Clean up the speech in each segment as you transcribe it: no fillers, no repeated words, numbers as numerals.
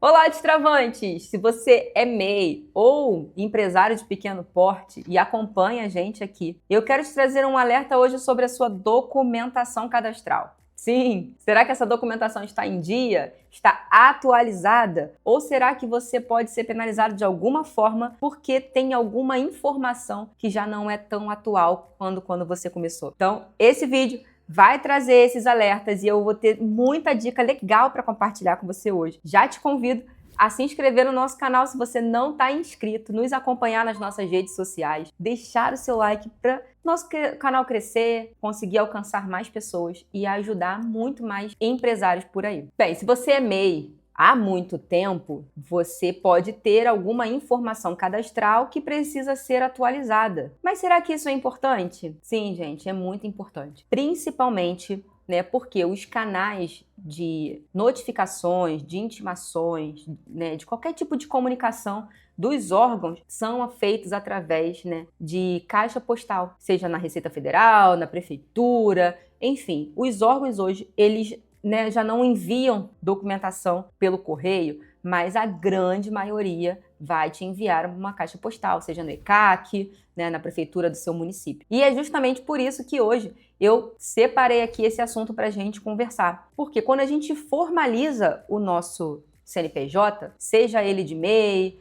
Olá, destravantes! Se você é MEI ou empresário de pequeno porte e acompanha a gente aqui, eu quero te trazer um alerta hoje sobre a sua documentação cadastral. Sim, será que essa documentação está em dia? Está atualizada? Ou será que você pode ser penalizado de alguma forma porque tem alguma informação que já não é tão atual quando você começou? Então, esse vídeo vai trazer esses alertas e eu vou ter muita dica legal para compartilhar com você hoje. Já te convido a se inscrever no nosso canal se você não está inscrito, nos acompanhar nas nossas redes sociais, deixar o seu like para nosso canal crescer, conseguir alcançar mais pessoas e ajudar muito mais empresários por aí. Bem, se você é MEI há muito tempo, você pode ter alguma informação cadastral que precisa ser atualizada. Mas será que isso é importante? Sim, gente, é muito importante. Principalmente, porque os canais de notificações, de intimações, de qualquer tipo de comunicação dos órgãos são feitos através, de caixa postal, seja na Receita Federal, na Prefeitura, enfim. Os órgãos hoje, eles já não enviam documentação pelo correio, mas a grande maioria vai te enviar uma caixa postal, seja no ECAC, na prefeitura do seu município. E é justamente por isso que hoje eu separei aqui esse assunto para a gente conversar. Porque quando a gente formaliza o nosso CNPJ, seja ele de MEI,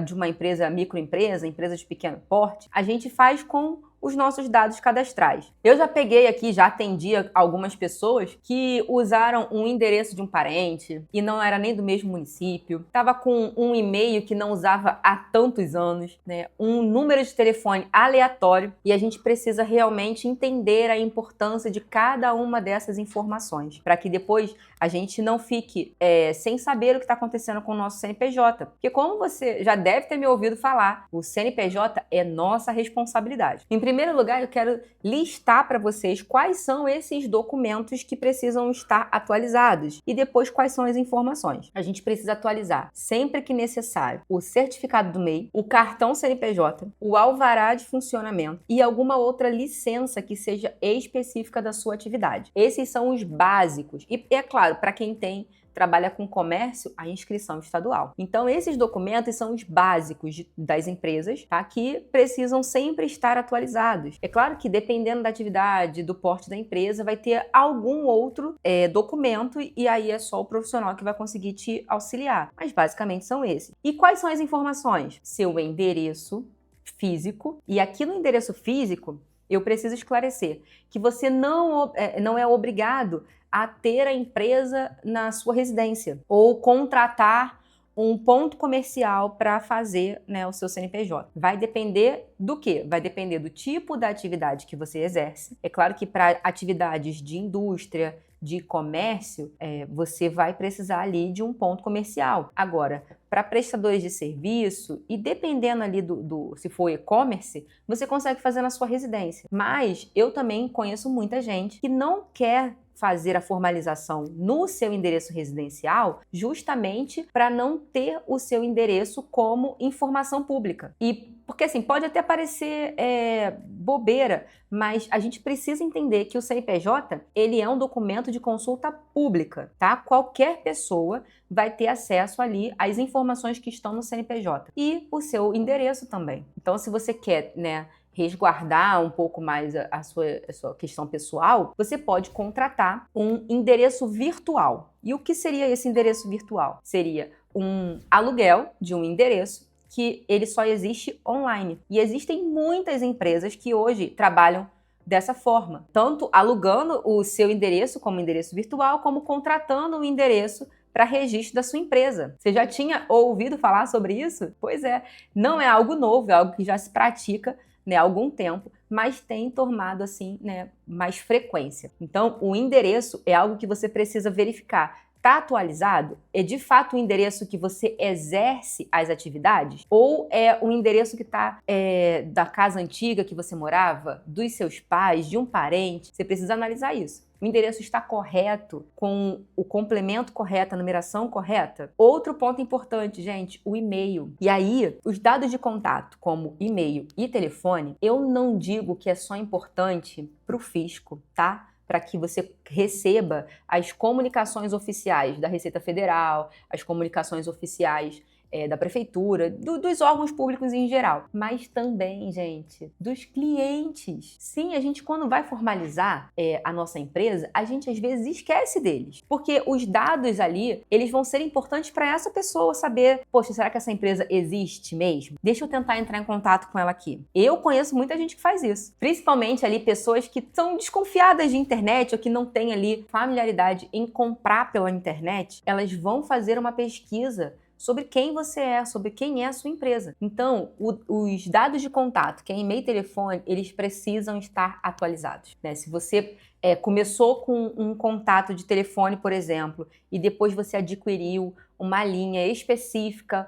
de uma empresa, microempresa, empresa de pequeno porte, a gente faz com os nossos dados cadastrais. Eu já peguei aqui, já atendi algumas pessoas que usaram um endereço de um parente e não era nem do mesmo município, estava com um e-mail que não usava há tantos anos, um número de telefone aleatório, e a gente precisa realmente entender a importância de cada uma dessas informações, para que depois a gente não fique sem saber o que está acontecendo com o nosso CNPJ. Porque como você já deve ter me ouvido falar, o CNPJ é nossa responsabilidade. Em primeiro lugar, eu quero listar para vocês quais são esses documentos que precisam estar atualizados e depois quais são as informações. A gente precisa atualizar sempre que necessário o certificado do MEI, o cartão CNPJ, o alvará de funcionamento e alguma outra licença que seja específica da sua atividade. Esses são os básicos e, é claro, para quem trabalha com comércio, a inscrição estadual. Então, esses documentos são os básicos das empresas, tá? Que precisam sempre estar atualizados. É claro que, dependendo da atividade, do porte da empresa, vai ter algum outro documento e aí é só o profissional que vai conseguir te auxiliar. Mas, basicamente, são esses. E quais são as informações? Seu endereço físico. E aqui no endereço físico, eu preciso esclarecer que você não é obrigado a ter a empresa na sua residência ou contratar um ponto comercial para fazer o seu CNPJ. Vai depender do quê? Vai depender do tipo da atividade que você exerce. É claro que para atividades de indústria, de comércio, você vai precisar ali de um ponto comercial. Agora, para prestadores de serviço, e dependendo ali se for e-commerce, você consegue fazer na sua residência. Mas eu também conheço muita gente que não quer fazer a formalização no seu endereço residencial justamente para não ter o seu endereço como informação pública. E porque assim, pode até parecer bobeira, mas a gente precisa entender que o CNPJ, ele é um documento de consulta pública, tá? Qualquer pessoa vai ter acesso ali às informações que estão no CNPJ e o seu endereço também. Então, se você quer, resguardar um pouco mais a sua questão pessoal, você pode contratar um endereço virtual. E o que seria esse endereço virtual? Seria um aluguel de um endereço que ele só existe online. E existem muitas empresas que hoje trabalham dessa forma, tanto alugando o seu endereço como endereço virtual, como contratando um endereço para registro da sua empresa. Você já tinha ouvido falar sobre isso? Pois é, não é algo novo, é algo que já se pratica há algum tempo, mas tem tomado assim, mais frequência. Então, o endereço é algo que você precisa verificar. Está atualizado? É de fato o endereço que você exerce as atividades? Ou é o endereço que está da casa antiga que você morava, dos seus pais, de um parente? Você precisa analisar isso. O endereço está correto, com o complemento correto, a numeração correta? Outro ponto importante, gente, o e-mail. E aí, os dados de contato, como e-mail e telefone, eu não digo que é só importante para o fisco, tá? para que você receba as comunicações oficiais da Receita Federal, as comunicações oficiais da prefeitura, dos órgãos públicos em geral, mas também, gente, dos clientes. Sim, a gente quando vai formalizar a nossa empresa, a gente às vezes esquece deles, porque os dados ali, eles vão ser importantes para essa pessoa saber, poxa, será que essa empresa existe mesmo? Deixa eu tentar entrar em contato com ela aqui. Eu conheço muita gente que faz isso, principalmente ali pessoas que são desconfiadas de internet ou que não têm ali familiaridade em comprar pela internet, elas vão fazer uma pesquisa sobre quem você é, sobre quem é a sua empresa. Então, os dados de contato, que é e-mail e telefone, eles precisam estar atualizados, né? Se você começou com um contato de telefone, por exemplo, e depois você adquiriu uma linha específica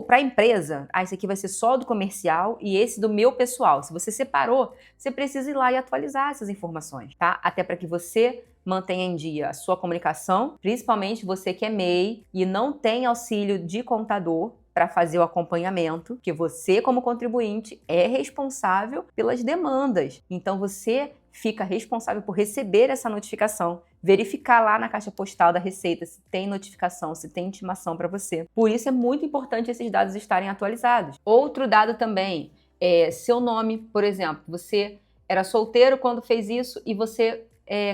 para a empresa, esse aqui vai ser só do comercial e esse do meu pessoal. Se você separou, você precisa ir lá e atualizar essas informações, tá? Até para que você mantenha em dia a sua comunicação, principalmente você que é MEI e não tem auxílio de contador para fazer o acompanhamento, que você, como contribuinte, é responsável pelas demandas. Então, você fica responsável por receber essa notificação, verificar lá na caixa postal da Receita se tem notificação, se tem intimação para você. Por isso, é muito importante esses dados estarem atualizados. Outro dado também é seu nome, por exemplo. Você era solteiro quando fez isso e você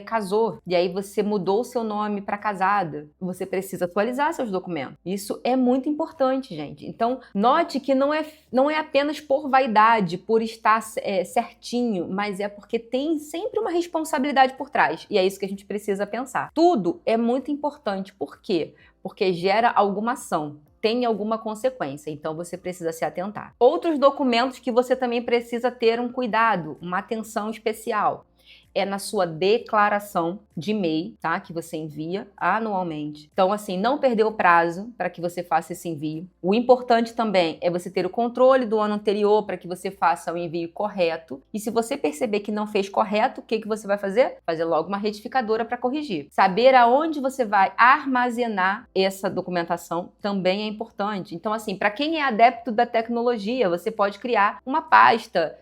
casou, e aí você mudou o seu nome para casada, você precisa atualizar seus documentos. Isso é muito importante, gente. Então, note que não é apenas por vaidade, por estar certinho, mas é porque tem sempre uma responsabilidade por trás, e é isso que a gente precisa pensar. Tudo é muito importante. Por quê? Porque gera alguma ação, tem alguma consequência, então você precisa se atentar. Outros documentos que você também precisa ter um cuidado, uma atenção especial, é na sua declaração de MEI, tá? Que você envia anualmente. Então, assim, não perder o prazo para que você faça esse envio. O importante também é você ter o controle do ano anterior para que você faça o envio correto. E se você perceber que não fez correto, o que você vai fazer? Fazer logo uma retificadora para corrigir. Saber aonde você vai armazenar essa documentação também é importante. Então, assim, para quem é adepto da tecnologia, você pode criar uma pasta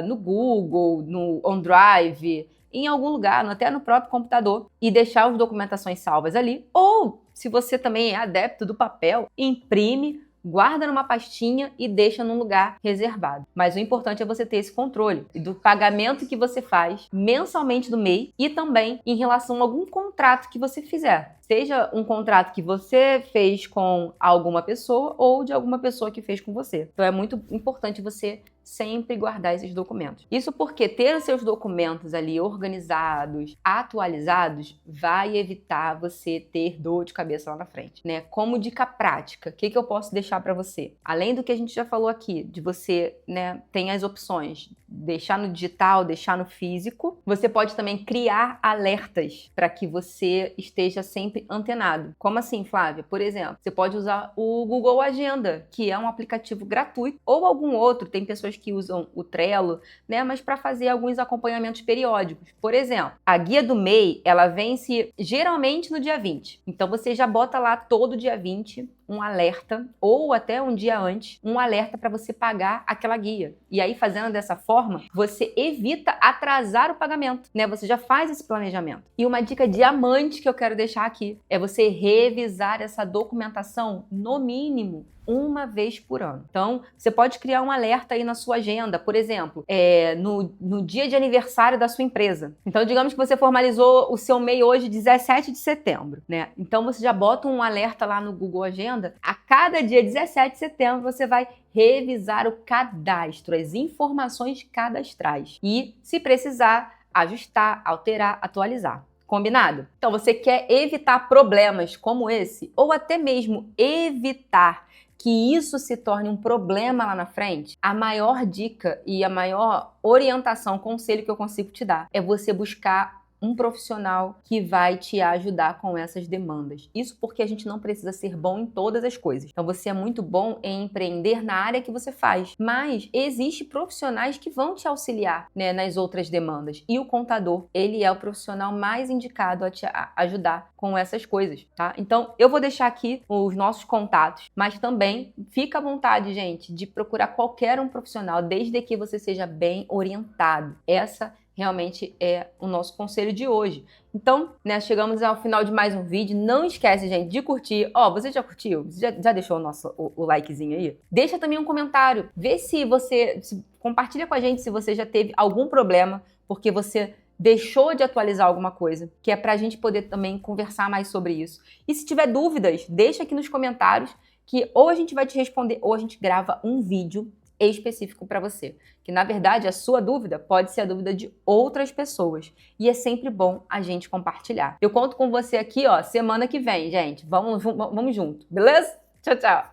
no Google, no OneDrive, em algum lugar, até no próprio computador, e deixar as documentações salvas ali. Ou, se você também é adepto do papel, imprime, guarda numa pastinha e deixa num lugar reservado. Mas o importante é você ter esse controle do pagamento que você faz mensalmente do MEI e também em relação a algum contrato que você fizer. Seja um contrato que você fez com alguma pessoa ou de alguma pessoa que fez com você. Então é muito importante você sempre guardar esses documentos. Isso porque ter os seus documentos ali organizados, atualizados, vai evitar você ter dor de cabeça lá na frente, né? Como dica prática, o que eu posso deixar para você? Além do que a gente já falou aqui, de você, né, tem as opções, deixar no digital, deixar no físico. Você pode também criar alertas para que você esteja sempre antenado. Como assim, Flávia? Por exemplo, você pode usar o Google Agenda, que é um aplicativo gratuito, ou algum outro. Tem pessoas que usam o Trello, né? Mas para fazer alguns acompanhamentos periódicos. Por exemplo, a guia do MEI, ela vence geralmente no dia 20. Então você já bota lá todo dia 20 um alerta, ou até um dia antes, um alerta para você pagar aquela guia. E aí, fazendo dessa forma, você evita atrasar o pagamento, né? Você já faz esse planejamento. E uma dica diamante que eu quero deixar aqui é você revisar essa documentação no mínimo uma vez por ano. Então, você pode criar um alerta aí na sua agenda, por exemplo, no dia de aniversário da sua empresa. Então, digamos que você formalizou o seu MEI hoje, 17 de setembro, né? Então, você já bota um alerta lá no Google Agenda. A cada dia 17 de setembro, você vai revisar o cadastro, as informações cadastrais. E, se precisar, ajustar, alterar, atualizar. Combinado? Então, você quer evitar problemas como esse, ou até mesmo evitar que isso se torne um problema lá na frente, a maior dica e a maior orientação, conselho que eu consigo te dar é você buscar um profissional que vai te ajudar com essas demandas. Isso porque a gente não precisa ser bom em todas as coisas. Então você é muito bom em empreender na área que você faz, mas existem profissionais que vão te auxiliar, né, nas outras demandas. E o contador, ele é o profissional mais indicado a te ajudar com essas coisas, tá? Então eu vou deixar aqui os nossos contatos, mas também fica à vontade, gente, de procurar qualquer um profissional, desde que você seja bem orientado. Essa realmente é o nosso conselho de hoje. Então, né, chegamos ao final de mais um vídeo. Não esquece, gente, de curtir. Ó, você já curtiu? Você já deixou o likezinho aí? Deixa também um comentário. Vê se compartilha com a gente se você já teve algum problema, porque você deixou de atualizar alguma coisa, que é pra gente poder também conversar mais sobre isso. E se tiver dúvidas, deixa aqui nos comentários, que ou a gente vai te responder, ou a gente grava um vídeo específico para você. Que, na verdade, a sua dúvida pode ser a dúvida de outras pessoas. E é sempre bom a gente compartilhar. Eu conto com você aqui, ó, semana que vem, gente. Vamos junto, beleza? Tchau, tchau!